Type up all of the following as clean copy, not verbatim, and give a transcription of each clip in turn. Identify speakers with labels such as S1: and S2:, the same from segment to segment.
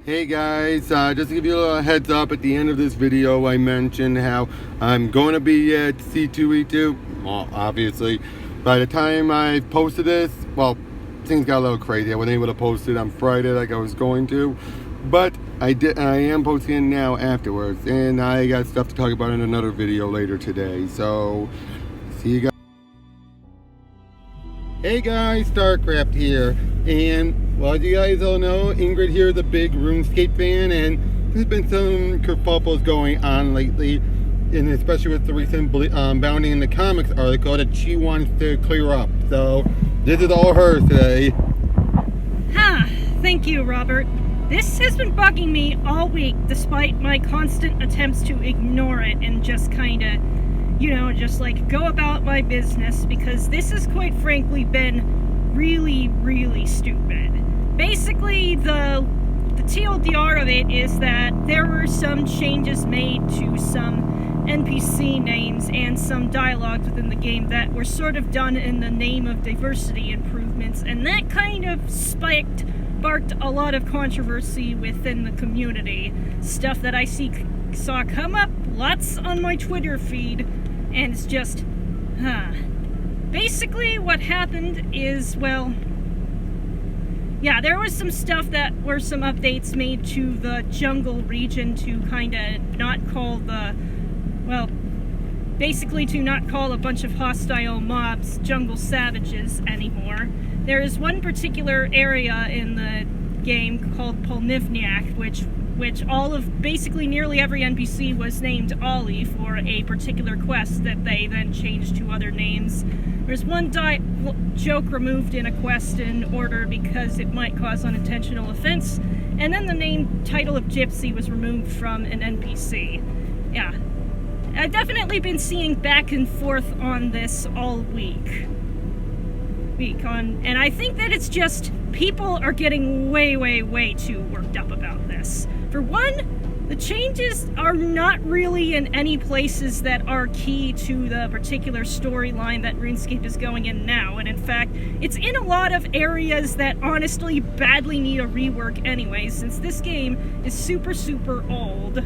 S1: Hey guys, just to give you a little heads up, at the end of this video I mentioned how I'm going to be at C2E2. Well, obviously, by the time I posted this, well, things got a little crazy. I wasn't able to post it on Friday like I was going to, but I am posting it now afterwards, and I got stuff to talk about in another video later today, so see you guys. Hey guys, StarCraft here, and well, as you guys all know, Ingrid here is a big Runescape fan, and there's been some kerfuffles going on lately, and especially with the recent Bounding in the Comics article that she wants to clear up. So this is all hers today.
S2: Thank you, Robert. This has been bugging me all week, despite my constant attempts to ignore it and just kinda, just like go about my business, because this has quite frankly been really, really stupid. Basically, the TLDR of it is that there were some changes made to some NPC names and some dialogues within the game that were sort of done in the name of diversity improvements, and that kind of sparked a lot of controversy within the community. Stuff that I saw come up lots on my Twitter feed, and it's just, Basically, what happened is, well, yeah, there was some stuff that were some updates made to the jungle region to kind of not call basically to not call a bunch of hostile mobs jungle savages anymore. There is one particular area in the game called Polnivniak, which basically nearly every NPC was named Ollie for a particular quest that they then changed to other names. There's one joke removed in a quest in order because it might cause unintentional offense, and then the title of Gypsy was removed from an NPC. Yeah. I've definitely been seeing back and forth on this all week. And I think that it's just people are getting way, way, way too worked up about this. For one, the changes are not really in any places that are key to the particular storyline that RuneScape is going in now, and in fact, it's in a lot of areas that honestly badly need a rework anyway, since this game is super, super old.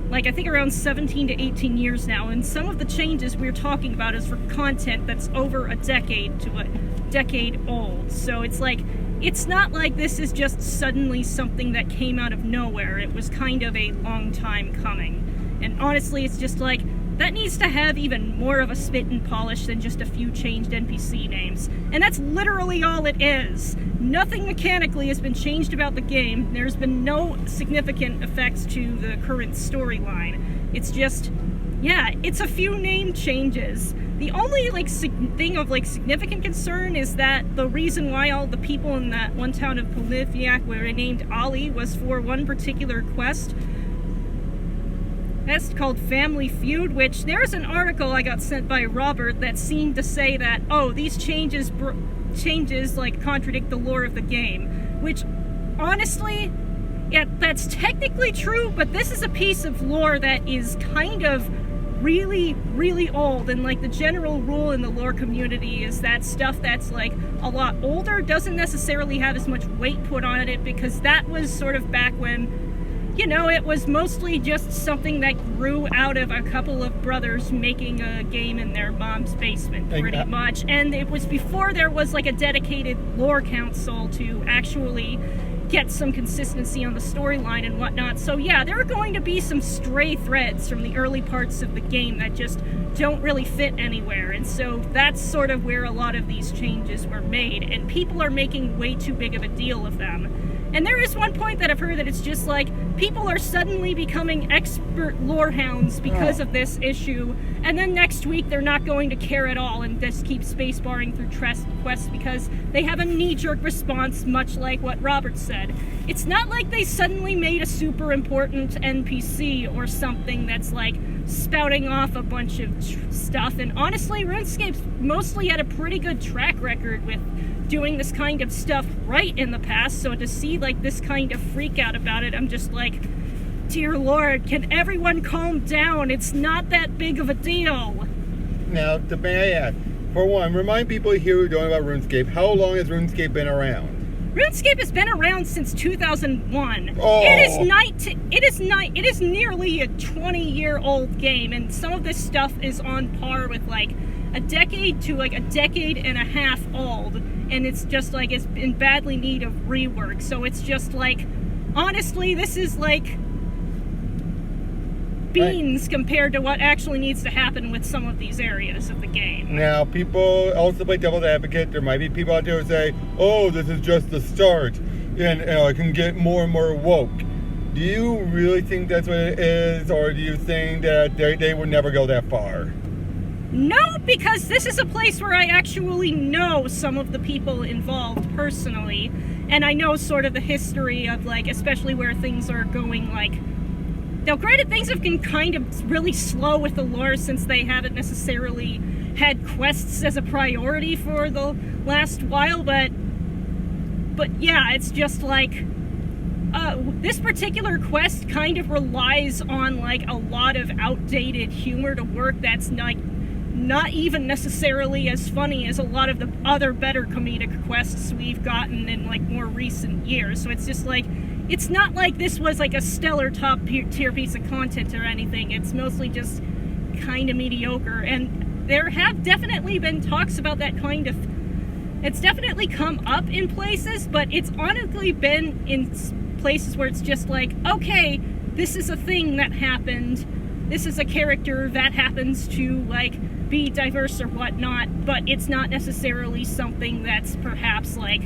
S2: Like, I think around 17 to 18 years now, and some of the changes we're talking about is for content that's over a decade to a decade old. So it's like, it's not like this is just suddenly something that came out of nowhere. It was kind of a long time coming. And honestly, it's just like, that needs to have even more of a spit and polish than just a few changed NPC names. And that's literally all it is. Nothing mechanically has been changed about the game. There's been no significant effects to the current storyline. It's just, yeah, it's a few name changes. The only thing of significant concern is that the reason why all the people in that one town of Polnivniak were named Ollie was for one particular quest. That's called Family Feud, which there's an article I got sent by Robert that seemed to say that, oh, these changes contradict the lore of the game, which honestly, yeah, that's technically true, but this is a piece of lore that is kind of really, really old, and the general rule in the lore community is that stuff that's a lot older doesn't necessarily have as much weight put on it, because that was sort of back when, it was mostly just something that grew out of a couple of brothers making a game in their mom's basement, pretty much. And it was before there was a dedicated lore council to actually get some consistency on the storyline and whatnot. So yeah, there are going to be some stray threads from the early parts of the game that just don't really fit anywhere. And so that's sort of where a lot of these changes were made, and people are making way too big of a deal of them. And there is one point that I've heard that it's just people are suddenly becoming expert lore hounds because of this issue, and then next week they're not going to care at all and just keep spacebarring through quests because they have a knee-jerk response, much like what Robert said. It's not like they suddenly made a super important NPC or something that's spouting off a bunch of stuff, and honestly, RuneScape's mostly had a pretty good track record with doing this kind of stuff right in the past, so to see this kind of freak out about it, I'm just dear Lord, can everyone calm down? It's not that big of a deal.
S1: Now, may I ask, for one, remind people here who don't know about RuneScape, how long has RuneScape been around?
S2: RuneScape has been around since 2001.
S1: Oh.
S2: It is nearly a 20-year-old game, and some of this stuff is on par with like a decade to like a decade and a half old, and it's just like it's in badly need of rework. So it's just like, honestly, this is like beans compared to what actually needs to happen with some of these areas of the game.
S1: Now, people also play devil's advocate. There might be people out there who say, oh, this is just the start, and it can get more and more woke. Do you really think that's what it is, or do you think that they would never go that far?
S2: No, because this is a place where I actually know some of the people involved personally, and I know sort of the history of, like, especially where things are going, like, now, granted, things have been kind of really slow with the lore since they haven't necessarily had quests as a priority for the last while, but yeah, it's just like, this particular quest kind of relies on, like, a lot of outdated humor to work that's, like, not even necessarily as funny as a lot of the other better comedic quests we've gotten in, like, more recent years. So it's just like, it's not like this was like a stellar top tier piece of content or anything. It's mostly just kind of mediocre. And there have definitely been talks about that kind of... It's definitely come up in places, but it's honestly been in places where it's just like, okay, this is a thing that happened. This is a character that happens to, like, be diverse or whatnot, but it's not necessarily something that's perhaps, like...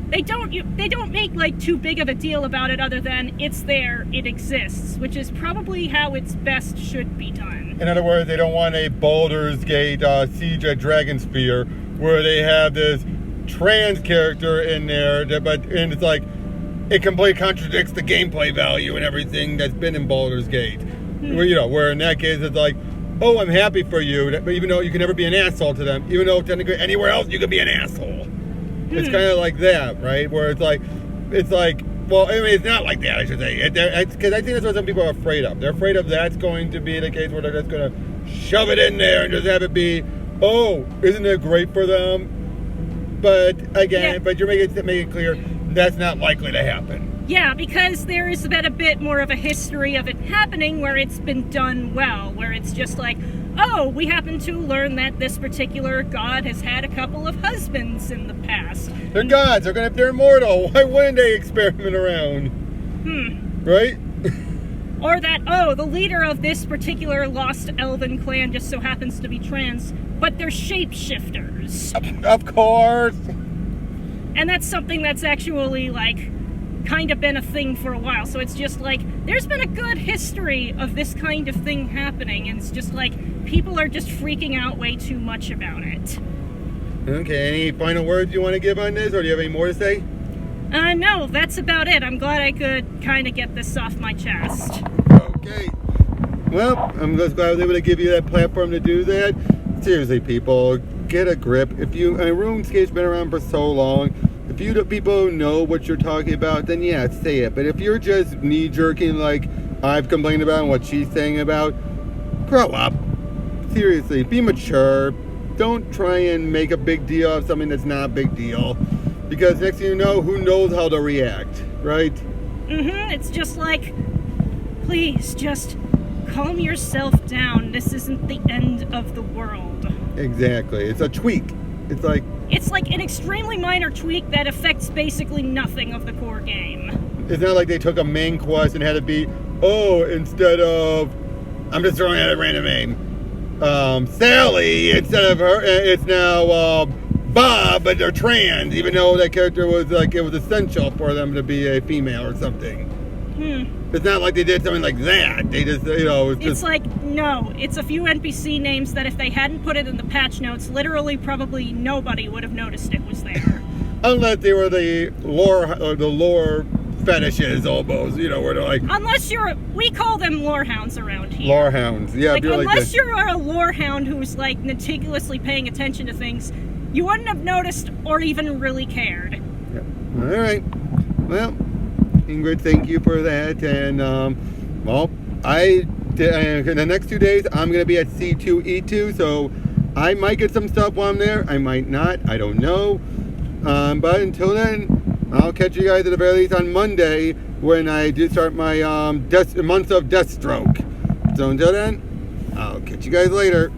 S2: They don't make, like, too big of a deal about it other than it's there, it exists, which is probably how it's best should be done.
S1: In other words, they don't want a Baldur's Gate Siege at Dragonsphere where they have this trans character in there, and it's like, it completely contradicts the gameplay value and everything that's been in Baldur's Gate. Where in that case it's like, oh, I'm happy for you, but even though you can never be an asshole to them, even though technically anywhere else you could be an asshole. It's kind of like that, right? Where it's like, well, I mean, it's not like that, I should say. Because I think that's what some people are afraid of. They're afraid of that's going to be the case where they're just going to shove it in there and just have it be, oh, isn't it great for them? But again, but you're making it clear that's not likely to happen.
S2: Yeah, because there has been a bit more of a history of it happening where it's been done well, where it's just like, oh, we happen to learn that this particular god has had a couple of husbands in the past.
S1: They're gods. They're immortal. Why wouldn't they experiment around? Right?
S2: Or that, oh, the leader of this particular lost elven clan just so happens to be trans, but they're shapeshifters.
S1: Of course.
S2: And that's something that's actually, like, kind of been a thing for a while. So it's just like, there's been a good history of this kind of thing happening, and it's just like, people are just freaking out way too much about it.
S1: Okay, any final words you want to give on this, or do you have any more to say?
S2: No, that's about it. I'm glad I could kind of get this off my chest.
S1: Okay. Well, I'm just glad I was able to give you that platform to do that. Seriously, people, get a grip. RuneScape's been around for so long. If you people know what you're talking about, then yeah, say it. But if you're just knee-jerking like I've complained about and what she's saying about, grow up. Seriously, be mature. Don't try and make a big deal of something that's not a big deal. Because next thing you know, who knows how to react, right?
S2: It's just like, please, just calm yourself down. This isn't the end of the world.
S1: Exactly. It's a tweak. It's like
S2: an extremely minor tweak that affects basically nothing of the core game.
S1: It's not like they took a main quest and had it be, oh, instead of, I'm just throwing out a random name, Sally, instead of her, it's now Bob, but they're trans, even though that character was like, it was essential for them to be a female or something. It's not like they did something like that. They just,
S2: it's like, no, it's a few NPC names that if they hadn't put it in the patch notes, literally probably nobody would have noticed it was there.
S1: Unless they were the lore fetishes almost, where they're like...
S2: we call them lorehounds around here.
S1: Lorehounds, yeah.
S2: Like, unless you're a lorehound who's, like, meticulously paying attention to things, you wouldn't have noticed or even really cared.
S1: Yeah. All right. Well, Ingrid, thank you for that. And, in the next 2 days, I'm going to be at C2E2, so I might get some stuff while I'm there. I might not. I don't know. But until then, I'll catch you guys at the very least on Monday when I do start my month of Deathstroke. So until then, I'll catch you guys later.